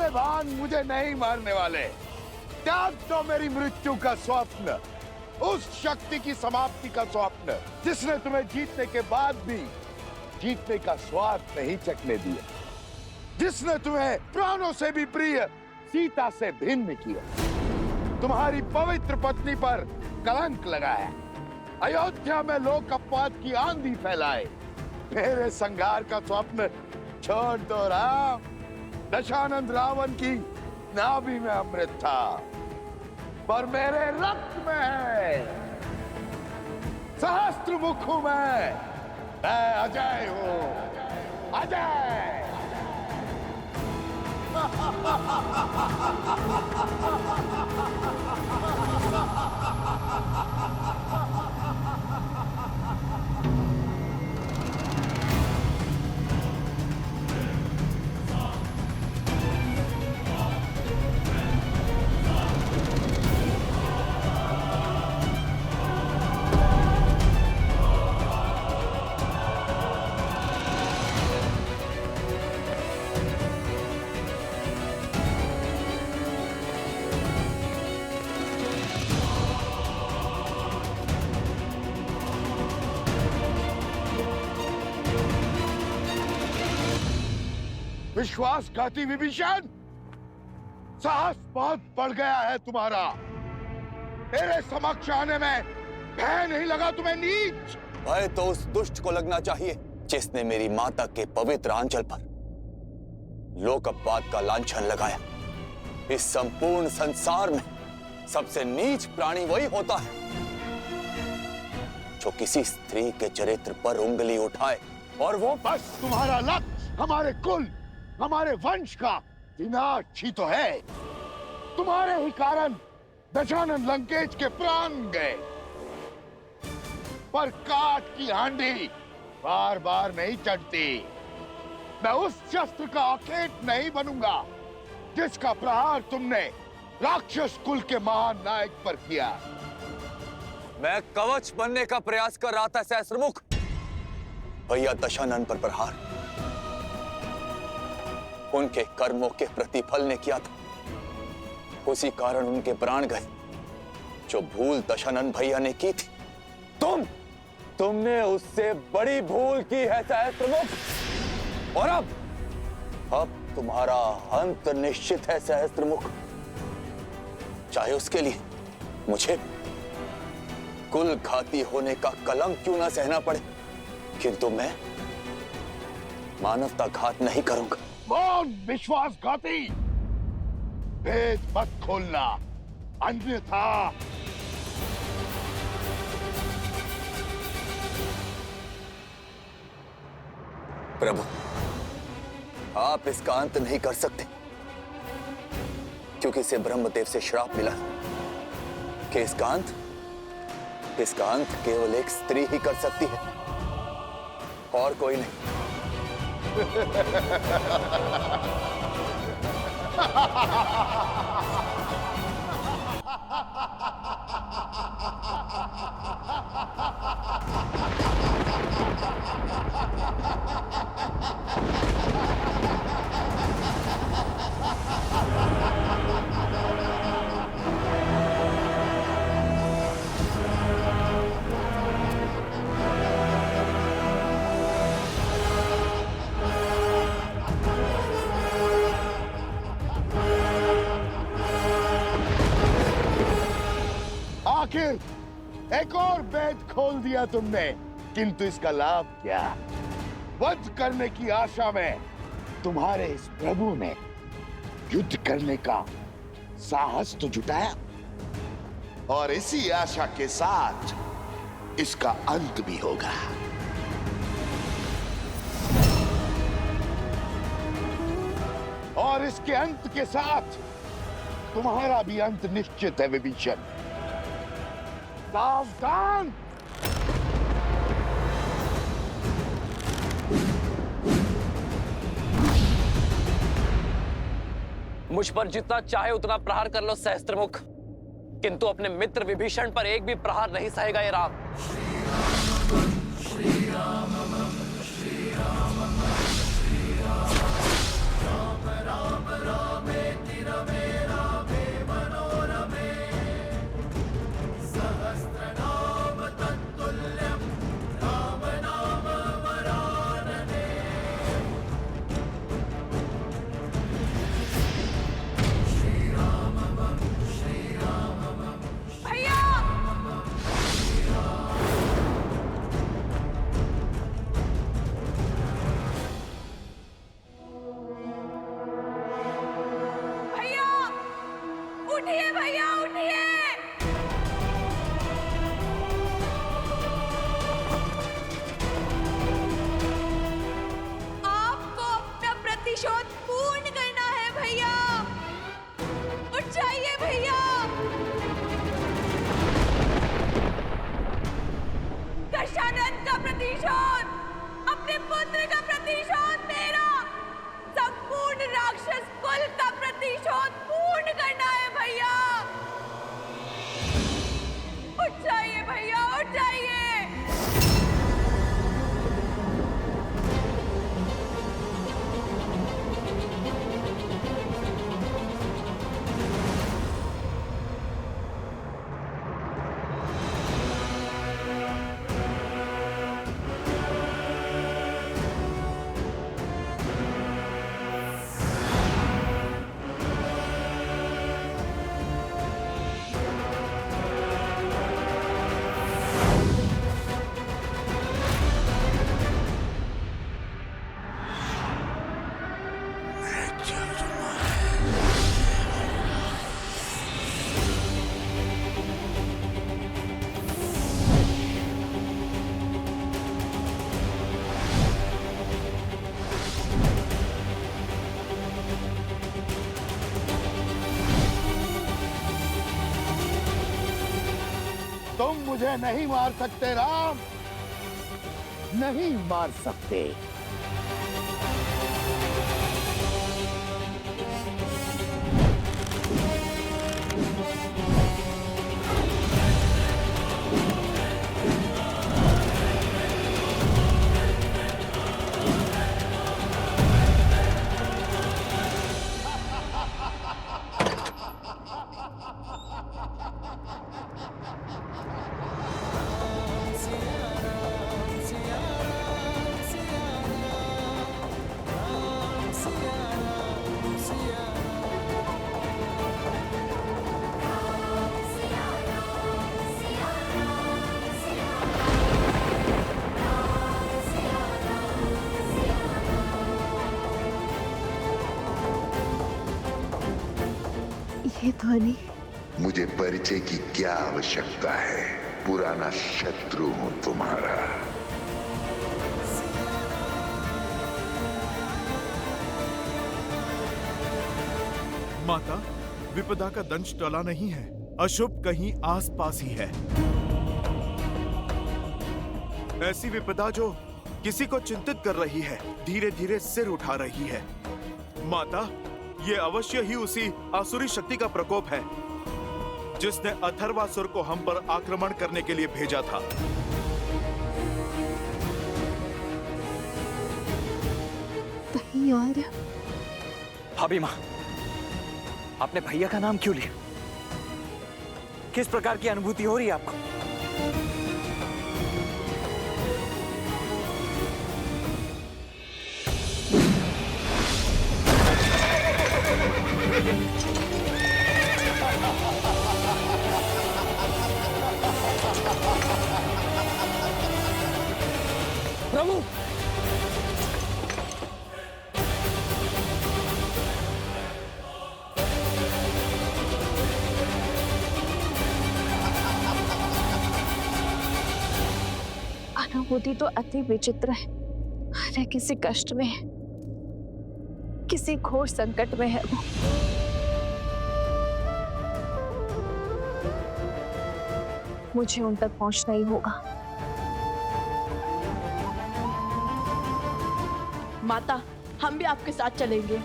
तुम्हारे भान मुझे नहीं मारने वाले। त्याग दो मेरी मृत्यु का स्वप्न, उस शक्ति की समाप्ति का स्वप्न जिसने तुम्हें जीतने के बाद भी जीतने का स्वाद नहीं चखने दिया, जिसने तुम्हें प्राणों से भी प्रिय सीता से भिन्न किया, तुम्हारी पवित्र पत्नी पर कलंक लगाया, अयोध्या में लोक अपवाद की आंधी फैलाए। मेरे संघार का स्वप्न छोड़ दो राम। दशानंद रावण की नाभि में अमृत था, पर मेरे रक्त में है। सहस्त्र मुख हूं मैं अजय हूं, अजय। विश्वासघाती विभीषण, साहस बहुत बढ़ गया है तुम्हारा। मेरे समक्ष आने में भय नहीं लगा तुम्हें नीच? भय तो उस दुष्ट को लगना चाहिए जिसने मेरी माता के पवित्र आंचल पर लोक अपवाद का लांछन लगाया। इस संपूर्ण संसार में सबसे नीच प्राणी वही होता है जो किसी स्त्री के चरित्र पर उंगली उठाए, और वो बस तुम्हारा लक्ष्य हमारे कुल, हमारे वंश का विनाश ही तो है। तुम्हारे ही कारण दशानन लंकेश के प्राण गए, पर काठ की हांडी बार बार नहीं चढ़ती। मैं उस शस्त्र का अखेट नहीं बनूंगा जिसका प्रहार तुमने राक्षस कुल के महान नायक पर किया। मैं कवच बनने का प्रयास कर रहा था सहस्त्रमुख। भैया दशानन पर प्रहार उनके कर्मों के प्रतिफल ने किया था, उसी कारण उनके प्राण गए। जो भूल दशानन भैया ने की थी, तुमने उससे बड़ी भूल की है सहस्त्रमुख। और अब तुम्हारा अंत निश्चित है सहस्त्रमुख। चाहे उसके लिए मुझे कुल घाती होने का कलंक क्यों ना सहना पड़े, किंतु मैं मानवता घात नहीं करूंगा। कौन विश्वासघाती? भेद मत खोलना, अन्यथा प्रभु, आप इसका अंत नहीं कर सकते, क्योंकि इसे ब्रह्मदेव से श्राप मिला कि इसका अंत केवल एक स्त्री ही कर सकती है, और कोई नहीं। आखिर एक और वेद खोल दिया तुमने, किंतु इसका लाभ क्या? वध करने की आशा में तुम्हारे इस प्रभु ने युद्ध करने का साहस तो जुटाया, और इसी आशा के साथ इसका अंत भी होगा। और इसके अंत के साथ तुम्हारा भी अंत निश्चित है विभीषण। सावधान! मुझ पर जितना चाहे उतना प्रहार कर लो सहस्त्रमुख, किंतु अपने मित्र विभीषण पर एक भी प्रहार नहीं सहेगा ये राम। श्री राम राम राम राम प्रतिशोध, अपने पुत्र का प्रतिशोध, मेरा संपूर्ण राक्षस कुल का प्रतिशोध पूर्ण करना है भैया। उठ जाइए भैया, उठ जाइए। तुम मुझे नहीं मार सकते राम, नहीं मार सकते। ये ध्वनि, मुझे परिचय की क्या आवश्यकता है? पुराना शत्रु हूं तुम्हारा। माता, विपदा का दंश टला नहीं है। अशुभ कहीं आसपास ही है। ऐसी विपदा जो किसी को चिंतित कर रही है, धीरे धीरे सिर उठा रही है। माता, ये अवश्य ही उसी आसुरी शक्ति का प्रकोप है जिसने अथर्वासुर को हम पर आक्रमण करने के लिए भेजा था। कहीं और। भाभी माँ, आपने भैया का नाम क्यों लिया? किस प्रकार की अनुभूति हो रही है आपको? प्रभु, अनुभूति तो अति विचित्र है। अरे किसी कष्ट में है, किसी घोर संकट में है वो। मुझे उन तक पहुंचना ही होगा। माता, हम भी आपके साथ चलेंगे।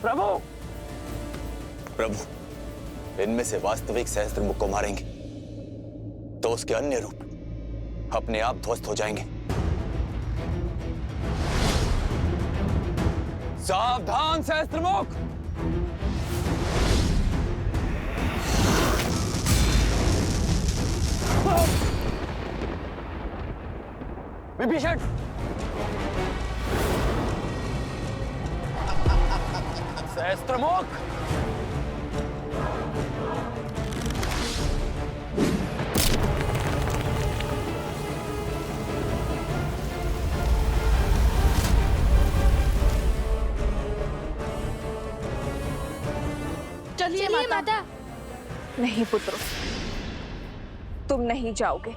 प्रभु, प्रभु, इनमें से वास्तविक सहस्त्रमुख को मारेंगे तो उसके अन्य रूप अपने आप ध्वस्त हो जाएंगे। सावधान सहस्त्रमुख! विभीषण! सहस्त्रमुख! चलिए माता। नहीं पुत्रों, तुम नहीं जाओगे।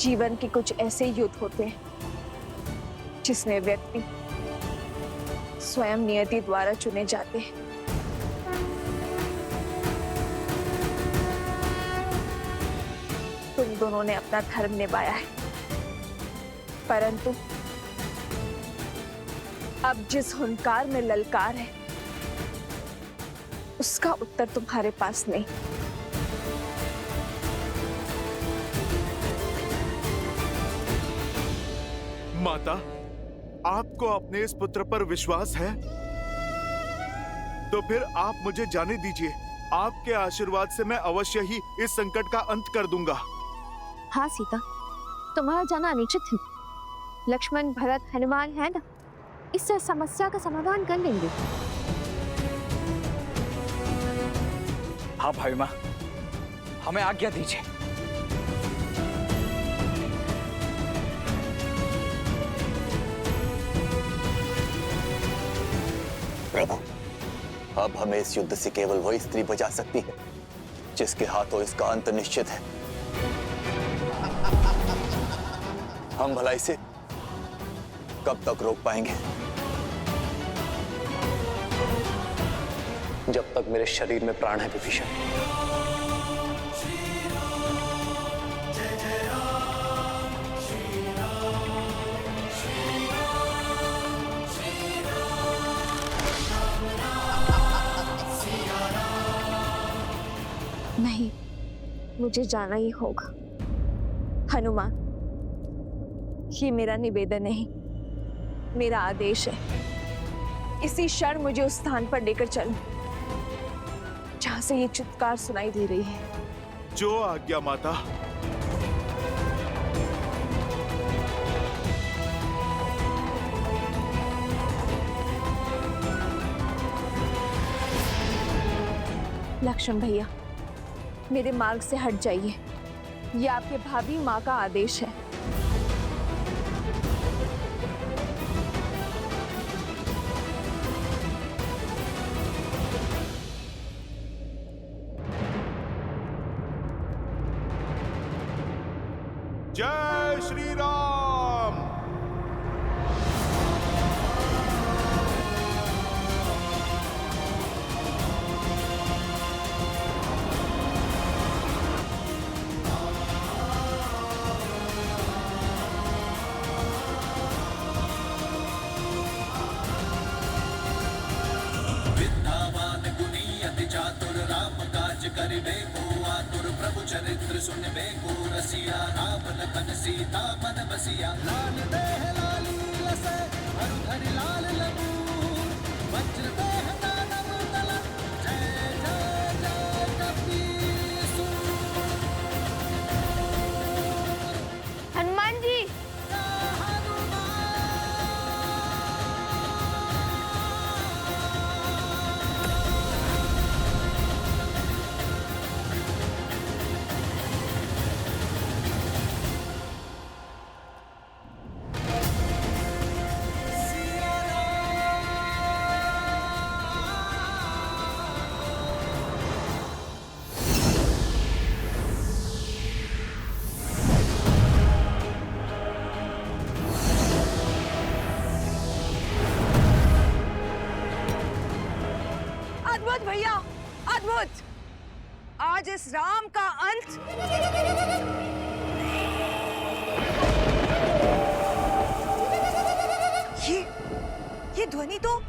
जीवन के कुछ ऐसे युद्ध होते हैं जिसमें व्यक्ति स्वयं नियति द्वारा चुने जाते हैं। तुम दोनों ने अपना धर्म निभाया है, परंतु अब जिस हुंकार में ललकार है उसका उत्तर तुम्हारे पास नहीं। माता, आपको अपने इस पुत्र पर विश्वास है? तो फिर आप मुझे जाने दीजिए। आपके आशीर्वाद से मैं अवश्य ही इस संकट का अंत कर दूंगा। हाँ सीता, तुम्हारा जाना अनुचित है। लक्ष्मण, भरत, हनुमान है ना, इस समस्या का समाधान कर लेंगे। हाँ भाई माँ, हमें आज्ञा दीजिए। प्रभु, अब हमें इस युद्ध से केवल वही स्त्री बचा सकती है जिसके हाथों इसका अंत निश्चित है। हम भला इसे कब तक रोक पाएंगे? जब तक मेरे शरीर में प्राण है विभीषण। नहीं, मुझे जाना ही होगा। हनुमान, ये मेरा निवेदन नहीं, मेरा आदेश है। इसी क्षण मुझे उस स्थान पर लेकर चलो जहां से ये चित्कार सुनाई दे रही है। जो आज्ञा माता। लक्ष्मण भैया, मेरे मार्ग से हट जाइए। ये आपके भाभी माँ का आदेश है। जय श्री राम। विद्यावान गुणी अति चातुर राम काज करिबे को आतुर प्रभु चरित्र सुनबे को रसिया राम लखन सीता मन बसिया लाल देह लाली लसे हरि लाल लगू वज्र देह दानव दल जय जय जय कपीसु। हनुमान जी, अद्भुत भैया, अद्भुत। आज इस राम का अंत ये ध्वनि तो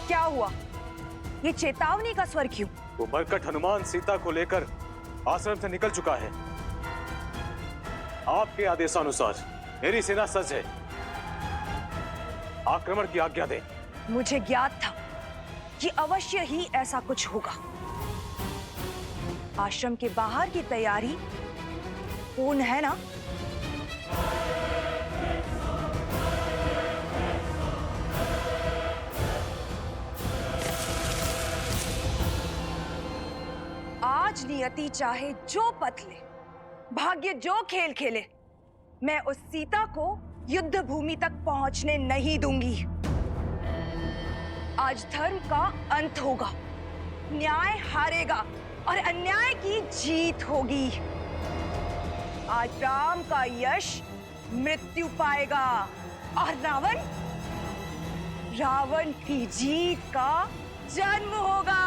क्या हुआ? ये चेतावनी का स्वर क्यों? वो मरकट हनुमान सीता को लेकर आश्रम से निकल चुका है। आपके आदेशानुसार मेरी सेना सज्ज है। आक्रमण की आज्ञा दें। मुझे ज्ञात था कि अवश्य ही ऐसा कुछ होगा। आश्रम के बाहर की तैयारी पूर्ण है ना? आज नियति चाहे जो पथ ले, भाग्य जो खेल खेले, मैं उस सीता को युद्ध भूमि तक पहुंचने नहीं दूंगी। आज धर्म का अंत होगा, न्याय हारेगा और अन्याय की जीत होगी। आज राम का यश मृत्यु पाएगा और रावण की जीत का जन्म होगा।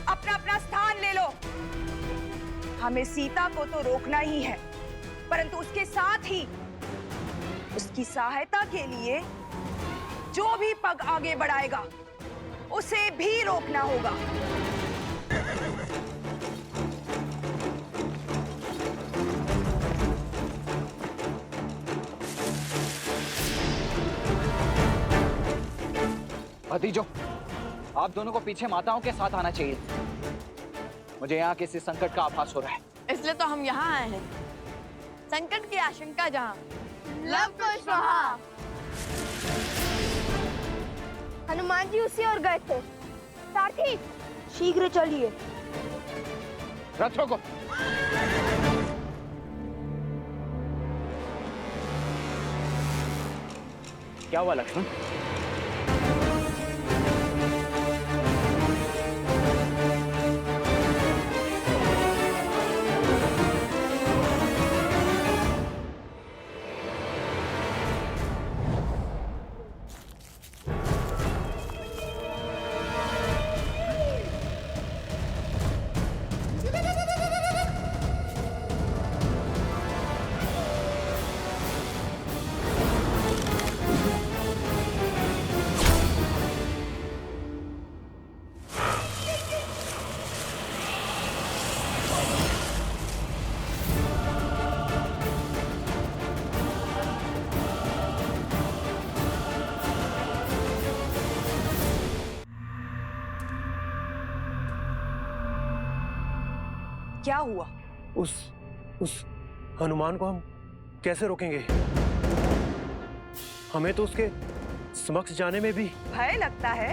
अपना अपना स्थान ले लो। हमें सीता को तो रोकना ही है, परंतु उसके साथ ही उसकी सहायता के लिए जो भी पग आगे बढ़ाएगा उसे भी रोकना होगा। भतीजों, आप दोनों को पीछे माताओं के साथ आना चाहिए। मुझे यहाँ किसी संकट का आभास हो रहा है। इसलिए तो हम यहाँ आए हैं। संकट की आशंका जहाँ, लव कुश वहाँ। हनुमान जी उसी ओर गए थे। सारथी, शीघ्र चलिए। रथ रोको। क्या हुआ लक्ष्मण? क्या हुआ? उस हनुमान को हम कैसे रोकेंगे? हमें तो उसके समक्ष जाने में भी भय लगता है।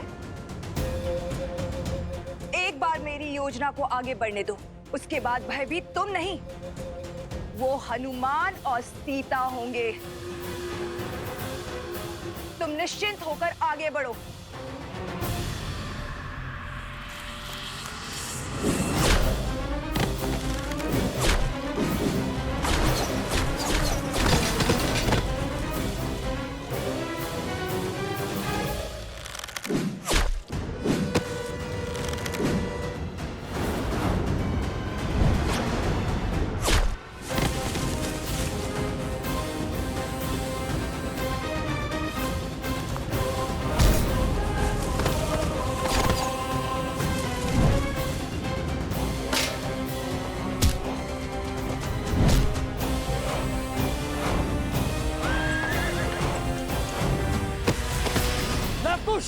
एक बार मेरी योजना को आगे बढ़ने दो, उसके बाद भयभीत तुम नहीं, वो हनुमान और सीता होंगे। तुम निश्चिंत होकर आगे बढ़ो। लव कुश!